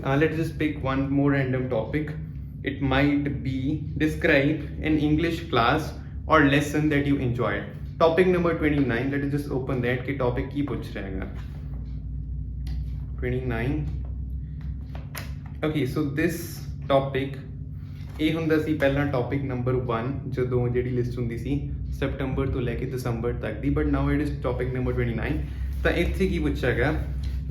let's just pick one more random topic. It might be describe an English class or lesson that you enjoyed. Topic number 29. Let us just open that कि topic की पूछ रहा है 29. Okay, so this topic ਇਹ ਹੁੰਦਾ ਸੀ ਪਹਿਲਾਂ topic number 1 ਜਦੋਂ ਜਿਹੜੀ ਲਿਸਟ ਹੁੰਦੀ ਸੀ ਸੈਪਟੰਬਰ ਤੋਂ ਲੈ ਕੇ ਦਸੰਬਰ ਤੱਕ ਦੀ, but now it is topic number 29. ਤਾਂ ਇੱਥੇ ਕੀ ਪੁੱਛਿਆ ਗਿਆ,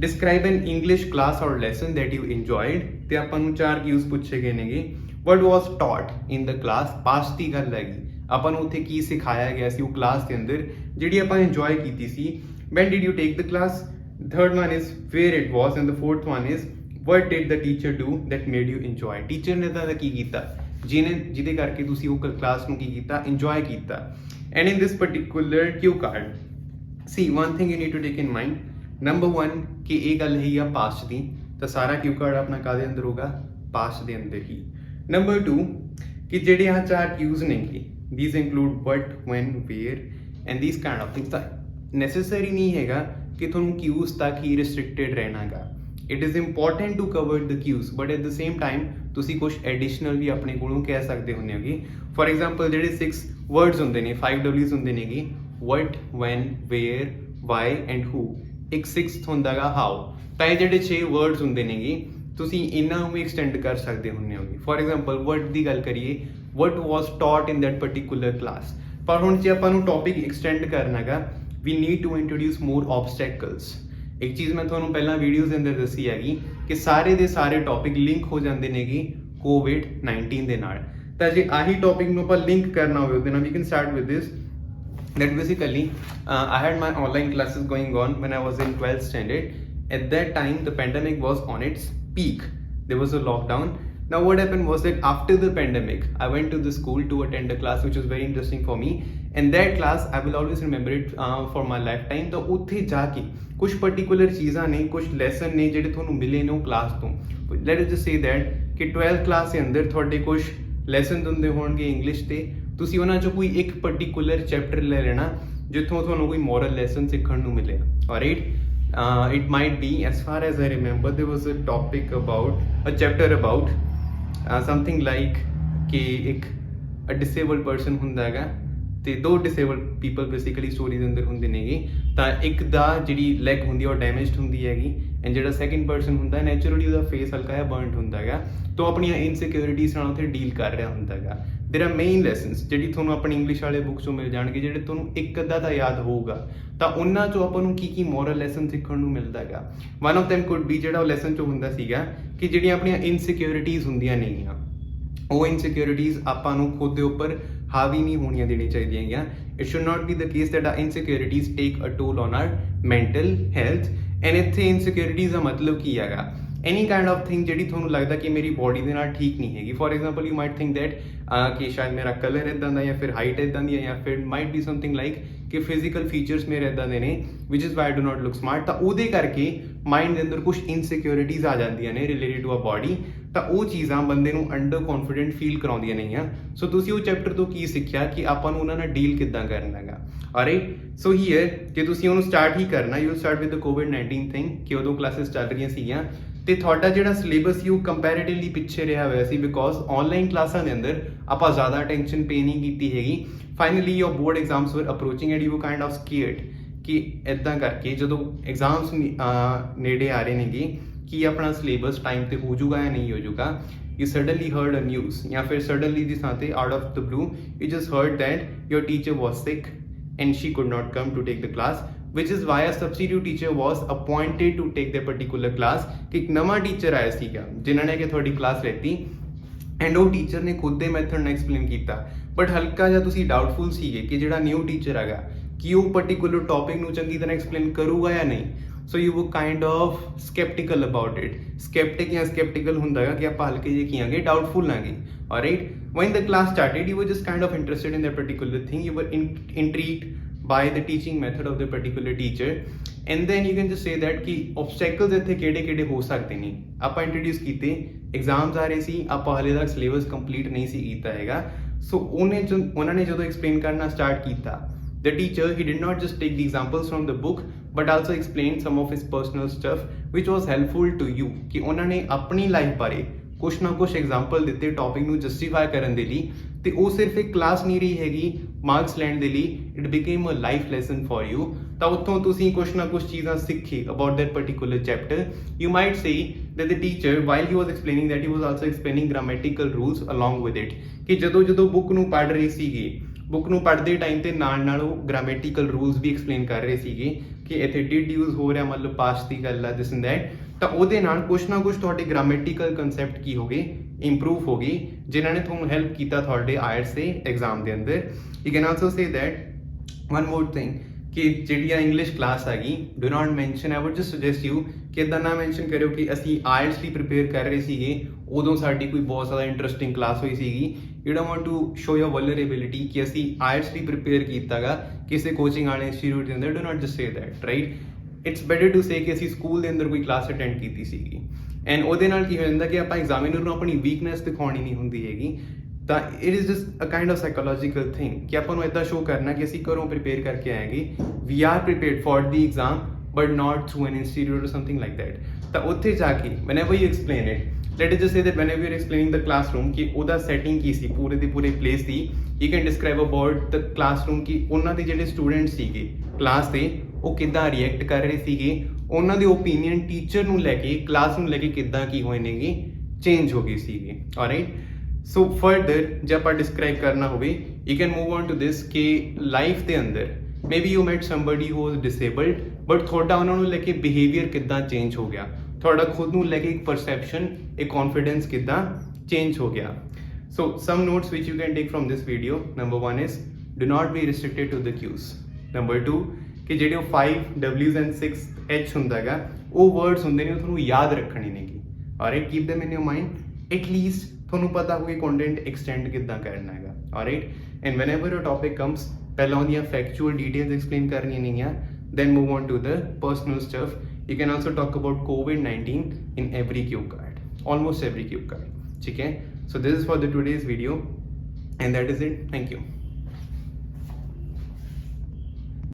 ਡਿਸਕ੍ਰਾਈਬ ਐਨ ਇੰਗਲਿਸ਼ ਕਲਾਸ ਔਰ ਲੈਸਨ ਦੈਟ ਯੂ ਇੰਜੋਇਡ, ਤੇ ਆਪਾਂ ਨੂੰ 4 ਕਿਊਜ਼ ਪੁੱਛੇ ਗਏ ਨੇਗੇ. ਵਟ ਵਾਸ ਟੌਟ ਇਨ ਦ ਕਲਾਸ, ਪਾਸਟ ਦੀ ਗੱਲ ਹੈਗੀ, ਆਪਾਂ ਨੂੰ ਉੱਥੇ ਕੀ ਸਿਖਾਇਆ ਗਿਆ ਸੀ ਉਹ ਕਲਾਸ ਦੇ ਅੰਦਰ ਜਿਹੜੀ ਆਪਾਂ ਇੰਜੋਏ ਕੀਤੀ ਸੀ. When did you take the class, third one is where it was, and the fourth one is what did the teacher do that made you enjoy. Teacher ਨੇ ਤਾਂ ਕੀ ਕੀਤਾ ਜਿਹਦੇ ਕਰਕੇ ਤੁਸੀਂ ਉਹ ਕਲਾਸ ਨੂੰ ਕੀ ਕੀਤਾ, enjoy ਕੀਤਾ. And in this particular cue card, see one thing you need to take in mind. Number 1 ਕਿ ਇਹ ਗੱਲ ਹੈ ਆ past ਦੀ, ਤਾਂ ਸਾਰਾ cue card ਆਪਣਾ ਕਾਹਦੇ ਅੰਦਰ ਹੋਗਾ, past ਦੇ ਅੰਦਰ ਹੀ. Number 2 ਕਿ ਜਿਹੜੇ ਆ 4 cues ਨੇਗੇ, these include what, when, where and these kind of things. ਤਾਂ necessary ਨਹੀਂ ਹੈਗਾ ਕਿ ਤੁਹਾਨੂੰ cues ਤੱਕ ਹੀ restricted ਰਹਿਣਾਗਾ. It is important to cover the cues, but at the same time ਤੁਸੀਂ ਕੁਝ ਐਡੀਸ਼ਨਲ ਵੀ ਆਪਣੇ ਕੋਲੋਂ ਕਹਿ ਸਕਦੇ ਹੁੰਦੇ ਹੋਗੇ. ਫੋਰ ਐਗਜ਼ਾਮਪਲ ਜਿਹੜੇ 6 ਵਰਡਸ ਹੁੰਦੇ ਨੇ, 5 W's ਹੁੰਦੇ ਨੇਗੇ, what, when, where, why and who. ਇੱਕ 6th ਹੁੰਦਾਗਾ how. ਤਾਂ ਇਹ ਜਿਹੜੇ 6 ਵਰਡਸ ਹੁੰਦੇ ਨੇਗੇ ਤੁਸੀਂ ਇਹਨਾਂ ਨੂੰ ਵੀ ਐਕਸਟੈਂਡ ਕਰ ਸਕਦੇ ਹੁੰਦੇ ਹੋਗੇ. ਫੋਰ ਐਗਜ਼ਾਮਪਲ ਵਰਡ ਦੀ ਗੱਲ ਕਰੀਏ, what was taught in that particular class. ਪਰ ਹੁਣ ਜੇ ਆਪਾਂ ਨੂੰ ਟੌਪਿਕ ਐਕਸਟੈਂਡ ਕਰਨਾਗਾ, we need to introduce more obstacles. ਇੱਕ ਚੀਜ਼ ਮੈਂ ਤੁਹਾਨੂੰ ਪਹਿਲਾਂ ਵੀਡੀਓਜ਼ ਦੇ ਅੰਦਰ ਦੱਸੀ ਹੈਗੀ ਕਿ ਸਾਰੇ ਦੇ ਸਾਰੇ ਟੌਪਿਕ ਲਿੰਕ ਹੋ ਜਾਂਦੇ ਨੇਗੇ COVID-19 ਦੇ ਨਾਲ. ਤਾਂ ਜੇ ਆਹੀ ਟੌਪਿਕ ਨੂੰ ਆਪਾਂ ਲਿੰਕ ਕਰਨਾ ਹੋਵੇ ਉਹਦੇ ਨਾਲ, we can start with this that basically I had my online classes going on when I was in 12th standard. At that time the pandemic was on its peak. There was a lockdown. Now what happened was that after the pandemic I went to the school to attend a class which was very interesting for me, and that class I will always remember it for my lifetime. ਤਾਂ ਉੱਥੇ ਜਾ ਕੇ ਕੁਝ particular ਚੀਜ਼ਾਂ ਨੇ, ਕੁਝ lesson ਨੇ ਜਿਹੜੇ ਤੁਹਾਨੂੰ ਮਿਲੇ ਨੇ ਉਹ ਕਲਾਸ ਤੋਂ. Let us just say that ਕਿ 12th ਕਲਾਸ ਦੇ ਅੰਦਰ ਤੁਹਾਡੇ ਕੁਝ ਲੈਸਨ ਹੁੰਦੇ ਹੋਣਗੇ ਇੰਗਲਿਸ਼ ਤੇ, ਤੁਸੀਂ ਉਹਨਾਂ ਚੋਂ ਕੋਈ ਇੱਕ ਪਰਟੀਕੂਲਰ ਚੈਪਟਰ ਲੈ ਲੈਣਾ ਜਿੱਥੋਂ ਤੁਹਾਨੂੰ ਕੋਈ ਮੋਰਲ ਲੈਸਨ ਸਿੱਖਣ ਨੂੰ ਮਿਲੇ. All right, it might be, as far as I remember, there was a topic about a chapter about something like ਕਿ ਇੱਕ ਡਿਸੇਬਲਡ ਪਰਸਨ ਹੁੰਦਾ ਹੈਗਾ ਤੇ 2 ਡਿਸੇਬਲਡ ਪੀਪਲ ਬੇਸਿਕਲੀ ਸਟੋਰੀ ਦੇ ਅੰਦਰ ਹੁੰਦੇ ਨੇਗੇ. ਤਾਂ ਇੱਕ ਦਾ ਜਿਹੜੀ ਲੈਗ ਹੁੰਦੀ ਹੈ ਉਹ ਡੈਮੇਜਡ ਹੁੰਦੀ ਹੈਗੀ, ਐਂਡ ਜਿਹੜਾ ਸੈਕਿੰਡ ਪਰਸਨ ਹੁੰਦਾ ਨੈਚੁਰਲੀ ਉਹਦਾ ਫੇਸ ਹਲਕਾ ਜਿਹਾ ਬਰਨਡ ਹੁੰਦਾ ਹੈਗਾ, ਤਾਂ ਆਪਣੀਆਂ ਇਨਸਿਕਿਉਰਿਟੀਜ਼ ਨਾਲ ਉੱਥੇ ਡੀਲ ਕਰ ਰਿਹਾ ਹੁੰਦਾ ਹੈਗਾ. ਦੇਰ ਆਰ ਮੇਨ ਲੈਸਨਸ ਜਿਹੜੀ ਤੁਹਾਨੂੰ ਆਪਣੀ ਇੰਗਲਿਸ਼ ਵਾਲੇ ਬੁੱਕ ਚੋਂ ਮਿਲ ਜਾਣਗੇ, ਜਿਹੜੇ ਤੁਹਾਨੂੰ ਇੱਕ ਅੱਧਾ ਤਾਂ ਯਾਦ ਹੋਊਗਾ, ਤਾਂ ਉਹਨਾਂ ਚੋਂ ਆਪਾਂ ਨੂੰ ਕੀ ਮੋਰਲ ਲੈਸਨ ਸਿੱਖਣ ਨੂੰ ਮਿਲਦਾ ਹੈਗਾ. One of them could B ਜਿਹੜਾ ਉਹ ਲੈਸਨ ਚੋਂ ਹੁੰਦਾ ਸੀਗਾ ਕਿ ਜਿਹੜੀਆਂ ਆਪਣੀਆਂ ਇਨਸਿਕਿਉਰਿਟੀਜ਼ ਹੁੰਦੀਆਂ ਨੇਗੀਆਂ, ਉਹ ਇਨਸਿਕਿਉਰਿਟੀਜ਼ ਆਪਾਂ ਨੂੰ ਖੁਦ ਦੇ ਉੱਪਰ ਹਾਵੀ ਨਹੀਂ ਹੋਣੀਆਂ ਦੇਣੀ ਚਾਹੀਦੀਆਂ ਹੈਗੀਆਂ. It should not be the case that our insecurities take a toll on our mental health. And ਇੱਥੇ ਇਨਸਿਕਿਉਰਿਟੀਜ਼ ਦਾ ਮਤਲਬ ਕੀ ਹੈਗਾ, ਐਨੀ ਕਾਈਂਡ ਆਫ ਥਿੰਗ ਜਿਹੜੀ ਤੁਹਾਨੂੰ ਲੱਗਦਾ ਕਿ ਮੇਰੀ ਬੋਡੀ ਦੇ ਨਾਲ ਠੀਕ ਨਹੀਂ ਹੈਗੀ. For example you might think that ਕਿ ਸ਼ਾਇਦ ਮੇਰਾ ਕਲਰ ਇੱਦਾਂ ਦਾ, ਜਾਂ ਫਿਰ ਹਾਈਟ ਇੱਦਾਂ ਦੀ ਹੈ, ਜਾਂ ਫਿਰ ਮਾਈਟ ਬੀ ਸਮਥਿੰਗ ਲਾਈਕ ਕਿ ਫਿਜ਼ੀਕਲ ਫੀਚਰਸ ਮੇਰੇ ਇੱਦਾਂ ਦੇ ਨੇ ਵਿਚ is why do not look smart. ਤਾਂ ਉਹਦੇ ਕਰਕੇ ਮਾਈਂਡ ਦੇ ਅੰਦਰ ਕੁਝ ਇਨਸਿਕਿਉਰਿਟੀਜ਼ ਆ ਜਾਂਦੀਆਂ ਨੇ ਰਿਲੇਟਿਡ ਟੂ ਅ ਬੋਡੀ, ਤਾਂ ਉਹ ਚੀਜ਼ਾਂ ਬੰਦੇ ਨੂੰ ਅੰਡਰ ਕੌਨਫੀਡੈਂਟ ਫੀਲ ਕਰਾਉਂਦੀਆਂ ਨੇਗੀਆਂ. ਸੋ ਤੁਸੀਂ ਉਹ ਚੈਪਟਰ ਤੋਂ ਕੀ ਸਿੱਖਿਆ ਕਿ ਆਪਾਂ ਨੂੰ ਉਹਨਾਂ ਨਾਲ ਡੀਲ ਕਿੱਦਾਂ ਕਰਨਾ ਹੈਗਾ. ਆਲਰਾਈਟ, ਸੋ ਹੀਅਰ ਕਿ ਤੁਸੀਂ ਉਹਨੂੰ ਸਟਾਰਟ ਹੀ ਕਰਨਾ, you start with the COVID-19 thing ਕਿ ਉਦੋਂ ਕਲਾਸਿਸ ਚੱਲ ਰਹੀਆਂ ਸੀਗੀਆਂ ਤੇ ਤੁਹਾਡਾ ਜਿਹੜਾ ਸਿਲੇਬਸ ਸੀ ਉਹ ਕੰਪੈਰੇਟਿਵਲੀ ਪਿੱਛੇ ਰਿਹਾ ਹੋਇਆ ਸੀ, ਬਿਕੋਜ਼ ਆਨਲਾਈਨ ਕਲਾਸਾਂ ਦੇ ਅੰਦਰ ਆਪਾਂ ਜ਼ਿਆਦਾ ਅਟੈਂਸ਼ਨ ਪੇ ਨਹੀਂ ਕੀਤੀ ਹੈਗੀ. ਫਾਈਨਲੀ ਯੋਰ ਬੋਰਡ ਐਗਜ਼ਾਮਸ ਵਰ ਅਪਰੋਚਿੰਗ and you were kind of scared ਕਿ ਇੱਦਾਂ ਕਰਕੇ ਜਦੋਂ ਐਗਜ਼ਾਮਸ ਨੇੜੇ ਆ ਰਹੇ ਨੇਗੇ ਕਿ ਆਪਣਾ ਸਿਲੇਬਸ ਟਾਈਮ ਤੇ ਹੋ ਜਾਊਗਾ ਜਾਂ ਨਹੀਂ ਹੋ ਜਾਊਗਾ. You suddenly heard a news, ਜਾਂ ਫਿਰ suddenly ਦੀ ਥਾਂ ਤੇ out of the blue you just heard that your teacher was sick and she could not come to take the class, which is why a substitute teacher was appointed to take the particular class. ਕਿ ਇੱਕ ਨਵਾਂ teacher ਆਇਆ ਸੀਗਾ ਜਿਨ੍ਹਾਂ ਨੇ ਕਿ ਤੁਹਾਡੀ class ਲੈਤੀ, and ਉਹ ਟੀਚਰ ਨੇ ਖੁਦ ਦੇ ਮੈਥਡ ਨਾਲ ਐਕਸਪਲੇਨ ਕੀਤਾ, ਬਟ ਹਲਕਾ ਜਿਹਾ ਤੁਸੀਂ ਡਾਊਟਫੁਲ ਸੀਗੇ ਕਿ ਜਿਹੜਾ ਨਿਊ ਟੀਚਰ ਹੈਗਾ ਕਿ ਉਹ ਪਰਟੀਕੂਲਰ ਟੌਪਿਕ ਨੂੰ ਚੰਗੀ ਤਰ੍ਹਾਂ ਐਕਸਪਲੇਨ ਕਰੂਗਾ ਜਾਂ ਨਹੀਂ. So you were kind of sceptical about it. Sceptic ਜਾਂ ਸਕੈਪਟੀਕਲ ਹੁੰਦਾ ਹੈਗਾ ਕਿ ਆਪਾਂ ਹਲਕੇ ਜਿਹੇ ਕੀ ਆਂਗੇ, ਡਾਊਟਫੁਲ ਆਂਗੇ. All right, when the class started you were just kind of interested in that particular thing, you were intrigued by the teaching method of the particular teacher, and then you can just say that कि obstacles ਇੱਥੇ ਕਿਹੜੇ ਹੋ ਸਕਦੇ ਨੇ ਆਪਾਂ introduce ਕੀਤੇ. Exams ਆ ਰਹੇ ਸੀ, ਆਪਾਂ ਹਲੇ ਤੱਕ ਸਿਲੇਬਸ ਕੰਪਲੀਟ ਨਹੀਂ ਸੀ ਕੀਤਾ ਹੈਗਾ. ਸੋ ਉਹਨਾਂ ਨੇ ਜਦੋਂ ਐਕਸਪਲੇਨ ਕਰਨਾ ਸਟਾਰਟ ਕੀਤਾ, the teacher, he did not just take the examples from the book, but also explained some of his personal stuff which was helpful to you कि ਉਹਨਾਂ ਨੇ ਆਪਣੀ ਲਾਈਫ ਬਾਰੇ ਕੁਛ ਨਾ ਕੁਛ ਐਗਜ਼ਾਮਪਲ ਦਿੱਤੇ ਟੌਪਿਕ ਨੂੰ ਜਸਟੀਫਾਈ ਕਰਨ ਦੇ ਲਈ ਤੇ ਉਹ ਸਿਰਫ ਇੱਕ ਕਲਾਸ ਨਹੀਂ ਰਹੀ ਹੈਗੀ ਮਾਰਕਸ ਲੈਣ ਦੇ ਲਈ it became a life lesson for you ਤਾਂ ਉੱਥੋਂ ਤੁਸੀਂ ਕੁਛ ਨਾ ਕੁਛ ਚੀਜ਼ਾਂ ਸਿੱਖੀ about that particular chapter you might say that the teacher while he was explaining that he was also explaining grammatical rules along with it ਕਿ ਜਦੋਂ ਬੁੱਕ ਨੂੰ ਪੜ੍ਹ ਰਹੀ ਸੀਗੀ ਬੁੱਕ ਨੂੰ ਪੜ੍ਹਦੇ ਟਾਈਮ ਤੇ ਨਾਲ ਉਹ ਗ੍ਰਾਮੈਟੀਕਲ ਰੂਲਸ ਵੀ ਐਕਸਪਲੇਨ ਕਰ ਰਹੇ ਸੀਗੇ ਕਿ ਇੱਥੇ ਡਿਡ ਯੂਜ਼ ਹੋ ਰਿਹਾ ਮਤਲਬ ਪਾਸਟ ਦੀ ਗੱਲ ਆ ਦਿਸ ਐਂਡ ਦੈਟ ਤਾਂ ਉਹਦੇ ਨਾਲ ਕੁਛ ਨਾ ਕੁਛ ਤੁਹਾਡੇ ਗ੍ਰਾਮੈਟੀਕਲ ਕਨਸੈਪਟ ਕੀ ਹੋ ਗਏ ਇੰਪਰੂਵ ਹੋ ਗਏ ਜਿਨ੍ਹਾਂ ਨੇ ਤੁਹਾਨੂੰ ਹੈਲਪ ਕੀਤਾ ਤੁਹਾਡੇ ਆਇਲਟਸ ਦੇ ਐਗਜ਼ਾਮ ਦੇ ਅੰਦਰ you can also say that one more thing ਕਿ ਜਿਹੜੀ ਆ ਇੰਗਲਿਸ਼ ਕਲਾਸ ਹੈਗੀ do not mention I wood just suggest you ਕਿ ਇੱਦਾਂ ਨਾ ਮੈਂਸ਼ਨ ਕਰਿਓ ਕਿ ਅਸੀਂ ਆਇਲਟਸ ਲਈ ਪ੍ਰੀਪੇਅਰ ਕਰ ਰਹੇ ਸੀਗੇ ਉਦੋਂ ਸਾਡੀ ਕੋਈ ਬਹੁਤ ਜ਼ਿਆਦਾ ਇੰਟਰਸਟਿੰਗ ਕਲਾਸ ਹੋਈ ਸੀਗੀ you don't want to show your vulnerability ਕਿ ਅਸੀਂ ਆਇਲਟਸ ਲਈ ਪ੍ਰੀਪੇਅਰ ਕੀਤਾਗਾ ਕਿਸੇ ਕੋਚਿੰਗ ਵਾਲੇ ਇੰਸਟੀਟਿਊਟ ਦੇ ਅੰਦਰ do not just say that right it's better to say ਕਿ ਅਸੀਂ ਸਕੂਲ ਦੇ ਅੰਦਰ ਕੋਈ ਕਲਾਸ ਅਟੈਂਡ ਕੀਤੀ ਸੀਗੀ ਐਂਡ ਉਹਦੇ ਨਾਲ ਕੀ ਹੋ ਜਾਂਦਾ ਕਿ ਆਪਾਂ ਐਗਜ਼ਾਮੀਨਰ ਨੂੰ ਆਪਣੀ ਵੀਕਨੈਸ ਦਿਖਾਉਣੀ ਨਹੀਂ ਹੁੰਦੀ ਹੈਗੀ ਤਾਂ it is just a kind of psychological thing ਕਿ ਆਪਾਂ ਨੂੰ ਇੱਦਾਂ ਸ਼ੋ ਕਰਨਾ ਕਿ ਅਸੀਂ ਘਰੋਂ ਪ੍ਰੀਪੇਅਰ ਕਰਕੇ ਆਏਗੇ we are prepared for the exam but not through an institute or something like that ਤਾਂ ਉੱਥੇ ਜਾ ਕੇ whenever you explain it let us just say that whenever you're explaining the classroom ਕਿ ਉਹਦਾ setting ਕੀ ਸੀ ਪੂਰੇ ਦੇ ਪੂਰੇ place the you can describe about the classroom ਕਿ ਉਹਨਾਂ ਦੇ ਜਿਹੜੇ ਸਟੂਡੈਂਟ ਸੀਗੇ ਕਲਾਸ ਦੇ ਉਹ ਕਿੱਦਾਂ ਰਿਐਕਟ ਕਰ ਰਹੇ ਸੀਗੇ ਉਹਨਾਂ ਦੇ ਓਪੀਨੀਅਨ ਟੀਚਰ ਨੂੰ ਲੈ ਕੇ ਕਲਾਸ ਨੂੰ ਲੈ ਕੇ ਕਿੱਦਾਂ ਕੀ ਹੋਏ ਨੇਗੇ ਚੇਂਜ ਹੋ ਗਏ ਸੀਗੇ ਆਲਰਾਈਟ ਸੋ ਫਰਦਰ ਜੇ ਆਪਾਂ ਡਿਸਕ੍ਰਾਈਬ ਕਰਨਾ ਹੋਵੇ you can move on to this ਕਿ ਲਾਈਫ ਦੇ ਅੰਦਰ maybe you met somebody who was disabled but ਤੁਹਾਡਾ ਉਹਨਾਂ ਨੂੰ ਲੈ ਕੇ ਬਿਹੇਵੀਅਰ ਕਿੱਦਾਂ ਚੇਂਜ ਹੋ ਗਿਆ ਤੁਹਾਡਾ ਖੁਦ ਨੂੰ ਲੈ ਕੇ ਇੱਕ ਪਰਸੈਪਸ਼ਨ ਇੱਕ ਕੌਨਫੀਡੈਂਸ ਕਿੱਦਾਂ ਚੇਂਜ ਹੋ ਗਿਆ ਸੋ ਸਮ ਨੋਟਸ ਵਿਚ you can take from this video number 1 is do not be restricted to the cues number 2 ਕਿ ਜਿਹੜੇ ਉਹ 5 W's and 6 H ਹੁੰਦਾ ਹੈਗਾ ਉਹ ਵਰਡਸ ਹੁੰਦੇ ਨੇ ਉਹ ਤੁਹਾਨੂੰ ਯਾਦ ਰੱਖਣੇ ਨੇਗੇ all right keep them in your mind at least ਤੁਹਾਨੂੰ ਪਤਾ ਹੋਵੇ ਕੰਟੈਂਟ ਐਕਸਟੈਂਡ ਕਿੱਦਾਂ ਕਰਨਾ ਹੈਗਾ all right and whenever a topic comes ਪਹਿਲਾਂ ਉਹਦੀਆਂ ਫੈਕਚੁਅਲ ਡਿਟੇਲਸ ਐਕਸਪਲੇਨ ਕਰਨੀਆਂ ਨੇਗੀਆਂ then move on to the personal stuff you can also talk about COVID-19 in every cue card almost every cue card okay so this is for the today's video and that is it thank you